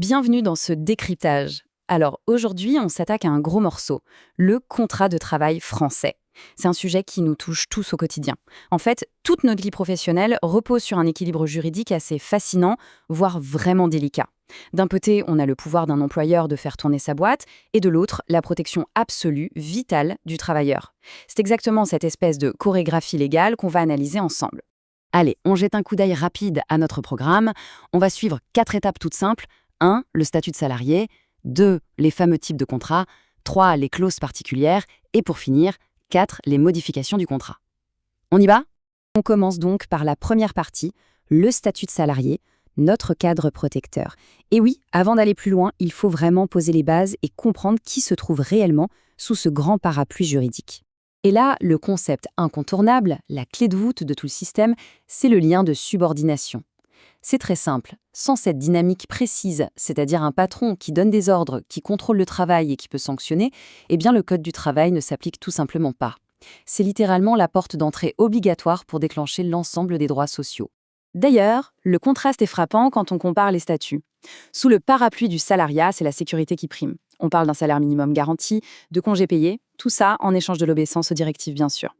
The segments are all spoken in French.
Bienvenue dans ce décryptage. Alors aujourd'hui, on s'attaque à un gros morceau, le contrat de travail français. C'est un sujet qui nous touche tous au quotidien. En fait, toute notre vie professionnelle repose sur un équilibre juridique assez fascinant, voire vraiment délicat. D'un côté, on a le pouvoir d'un employeur de faire tourner sa boîte, et de l'autre, la protection absolue, vitale du travailleur. C'est exactement cette espèce de chorégraphie légale qu'on va analyser ensemble. Allez, on jette un coup d'œil rapide à notre programme. On va suivre 4 étapes toutes simples. 1. Le statut de salarié. 2. Les fameux types de contrats. 3. Les clauses particulières. Et pour finir, 4. Les modifications du contrat. On y va ? On commence donc par la première partie, le statut de salarié, notre cadre protecteur. Et oui, avant d'aller plus loin, il faut vraiment poser les bases et comprendre qui se trouve réellement sous ce grand parapluie juridique. Et là, le concept incontournable, la clé de voûte de tout le système, c'est le lien de subordination. C'est très simple. Sans cette dynamique précise, c'est-à-dire un patron qui donne des ordres, qui contrôle le travail et qui peut sanctionner, eh bien le code du travail ne s'applique tout simplement pas. C'est littéralement la porte d'entrée obligatoire pour déclencher l'ensemble des droits sociaux. D'ailleurs, le contraste est frappant quand on compare les statuts. Sous le parapluie du salariat, c'est la sécurité qui prime. On parle d'un salaire minimum garanti, de congés payés, tout ça en échange de l'obéissance aux directives bien sûr.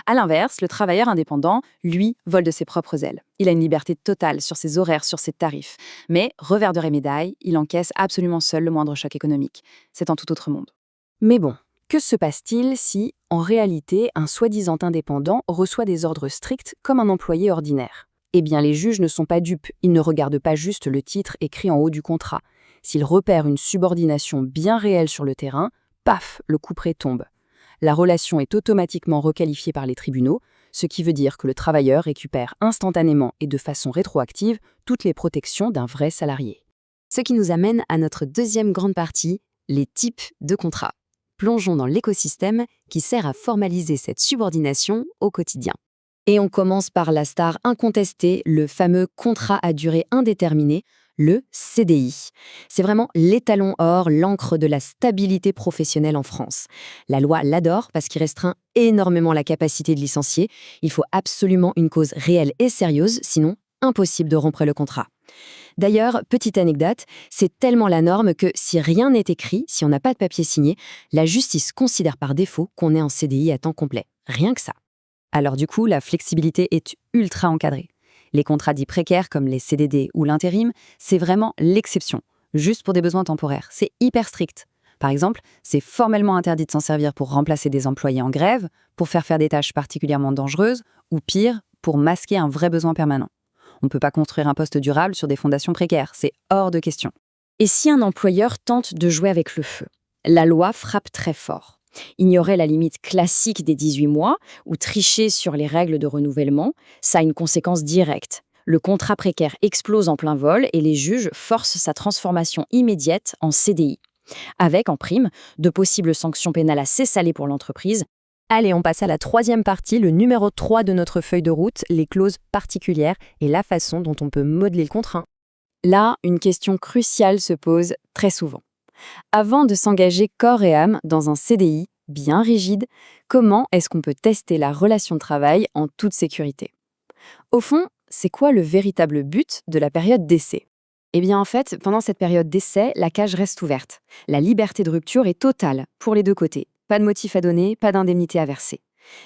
À l'inverse, le travailleur indépendant, lui, vole de ses propres ailes. Il a une liberté totale sur ses horaires, sur ses tarifs. Mais, revers de médaille, il encaisse absolument seul le moindre choc économique. C'est un tout autre monde. Mais bon, que se passe-t-il si, en réalité, un soi-disant indépendant reçoit des ordres stricts comme un employé ordinaire ? Eh bien, les juges ne sont pas dupes, ils ne regardent pas juste le titre écrit en haut du contrat. S'ils repèrent une subordination bien réelle sur le terrain, paf, le couperet tombe. La relation est automatiquement requalifiée par les tribunaux, ce qui veut dire que le travailleur récupère instantanément et de façon rétroactive toutes les protections d'un vrai salarié. Ce qui nous amène à notre deuxième grande partie, les types de contrats. Plongeons dans l'écosystème qui sert à formaliser cette subordination au quotidien. Et on commence par la star incontestée, le fameux contrat à durée indéterminée, le CDI. C'est vraiment l'étalon or, l'encre de la stabilité professionnelle en France. La loi l'adore parce qu'il restreint énormément la capacité de licencier. Il faut absolument une cause réelle et sérieuse, sinon impossible de rompre le contrat. D'ailleurs, petite anecdote, c'est tellement la norme que si rien n'est écrit, si on n'a pas de papier signé, la justice considère par défaut qu'on est en CDI à temps complet. Rien que ça. Alors du coup, la flexibilité est ultra encadrée. Les contrats dits précaires comme les CDD ou l'intérim, c'est vraiment l'exception, juste pour des besoins temporaires. C'est hyper strict. Par exemple, c'est formellement interdit de s'en servir pour remplacer des employés en grève, pour faire des tâches particulièrement dangereuses, ou pire, pour masquer un vrai besoin permanent. On ne peut pas construire un poste durable sur des fondations précaires, c'est hors de question. Et si un employeur tente de jouer avec le feu ? La loi frappe très fort. Ignorer la limite classique des 18 mois ou tricher sur les règles de renouvellement, ça a une conséquence directe. Le contrat précaire explose en plein vol et les juges forcent sa transformation immédiate en CDI. Avec, en prime, de possibles sanctions pénales assez salées pour l'entreprise. Allez, on passe à la troisième partie, le numéro 3 de notre feuille de route, les clauses particulières et la façon dont on peut modeler le contrat. Là, une question cruciale se pose très souvent. Avant de s'engager corps et âme dans un CDI bien rigide, comment est-ce qu'on peut tester la relation de travail en toute sécurité ? Au fond, c'est quoi le véritable but de la période d'essai ? Eh bien en fait, pendant cette période d'essai, la cage reste ouverte. La liberté de rupture est totale pour les deux côtés. Pas de motif à donner, pas d'indemnité à verser.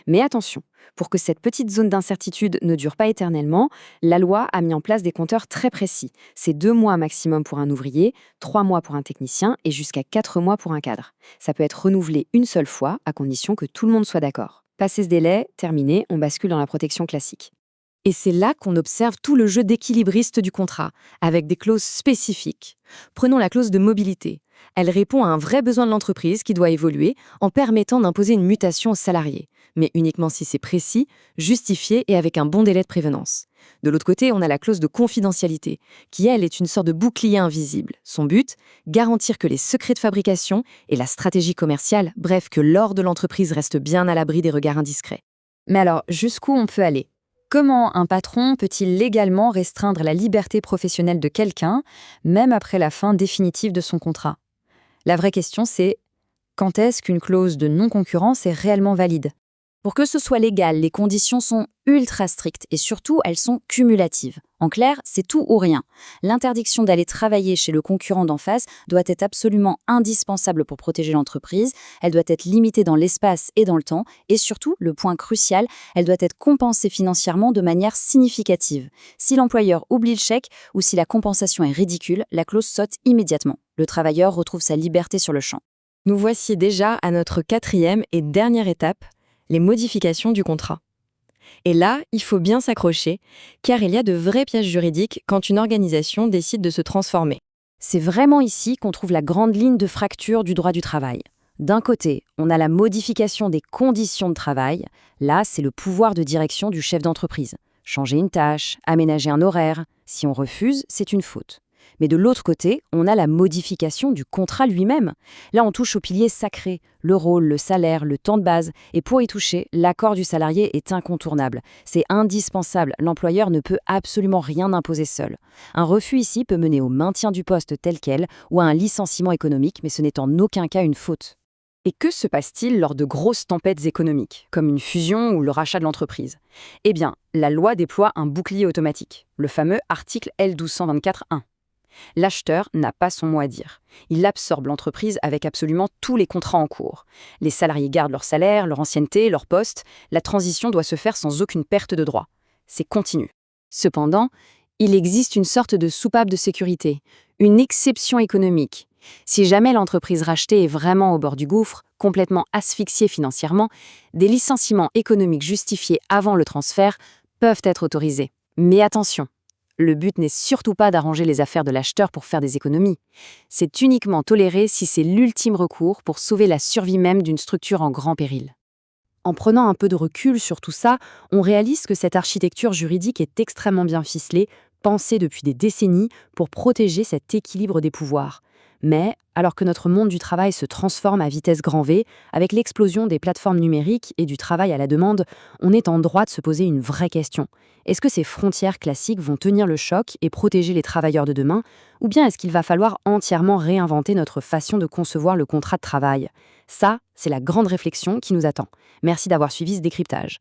Mais attention, pour que cette petite zone d'incertitude ne dure pas éternellement, la loi a mis en place des compteurs très précis. C'est 2 mois maximum pour un ouvrier, 3 mois pour un technicien et jusqu'à 4 mois pour un cadre. Ça peut être renouvelé une seule fois, à condition que tout le monde soit d'accord. Passé ce délai, terminé, on bascule dans la protection classique. Et c'est là qu'on observe tout le jeu d'équilibriste du contrat, avec des clauses spécifiques. Prenons la clause de mobilité. Elle répond à un vrai besoin de l'entreprise qui doit évoluer en permettant d'imposer une mutation aux salariés, mais uniquement si c'est précis, justifié et avec un bon délai de prévenance. De l'autre côté, on a la clause de confidentialité, qui, elle, est une sorte de bouclier invisible. Son but, garantir que les secrets de fabrication et la stratégie commerciale, bref, que l'or de l'entreprise reste bien à l'abri des regards indiscrets. Mais alors, jusqu'où on peut aller ? Comment un patron peut-il légalement restreindre la liberté professionnelle de quelqu'un, même après la fin définitive de son contrat ? La vraie question, c'est quand est-ce qu'une clause de non-concurrence est réellement valide ? Pour que ce soit légal, les conditions sont ultra strictes et surtout, elles sont cumulatives. En clair, c'est tout ou rien. L'interdiction d'aller travailler chez le concurrent d'en face doit être absolument indispensable pour protéger l'entreprise, elle doit être limitée dans l'espace et dans le temps, et surtout, le point crucial, elle doit être compensée financièrement de manière significative. Si l'employeur oublie le chèque ou si la compensation est ridicule, la clause saute immédiatement. Le travailleur retrouve sa liberté sur le champ. Nous voici déjà à notre 4e et dernière étape, les modifications du contrat. Et là, il faut bien s'accrocher, car il y a de vrais pièges juridiques quand une organisation décide de se transformer. C'est vraiment ici qu'on trouve la grande ligne de fracture du droit du travail. D'un côté, on a la modification des conditions de travail. Là, c'est le pouvoir de direction du chef d'entreprise. Changer une tâche, aménager un horaire. Si on refuse, c'est une faute. Mais de l'autre côté, on a la modification du contrat lui-même. Là, on touche au pilier sacré, le rôle, le salaire, le temps de base. Et pour y toucher, l'accord du salarié est incontournable. C'est indispensable, l'employeur ne peut absolument rien imposer seul. Un refus ici peut mener au maintien du poste tel quel ou à un licenciement économique, mais ce n'est en aucun cas une faute. Et que se passe-t-il lors de grosses tempêtes économiques, comme une fusion ou le rachat de l'entreprise? Eh bien, la loi déploie un bouclier automatique, le fameux article L1224-1. L'acheteur n'a pas son mot à dire. Il absorbe l'entreprise avec absolument tous les contrats en cours. Les salariés gardent leur salaire, leur ancienneté, leur poste. La transition doit se faire sans aucune perte de droit. C'est continu. Cependant, il existe une sorte de soupape de sécurité, une exception économique. Si jamais l'entreprise rachetée est vraiment au bord du gouffre, complètement asphyxiée financièrement, des licenciements économiques justifiés avant le transfert peuvent être autorisés. Mais attention! Le but n'est surtout pas d'arranger les affaires de l'acheteur pour faire des économies. C'est uniquement toléré si c'est l'ultime recours pour sauver la survie même d'une structure en grand péril. En prenant un peu de recul sur tout ça, on réalise que cette architecture juridique est extrêmement bien ficelée, pensée depuis des décennies pour protéger cet équilibre des pouvoirs. Mais, alors que notre monde du travail se transforme à vitesse grand V, avec l'explosion des plateformes numériques et du travail à la demande, on est en droit de se poser une vraie question. Est-ce que ces frontières classiques vont tenir le choc et protéger les travailleurs de demain, ou bien est-ce qu'il va falloir entièrement réinventer notre façon de concevoir le contrat de travail? Ça, c'est la grande réflexion qui nous attend. Merci d'avoir suivi ce décryptage.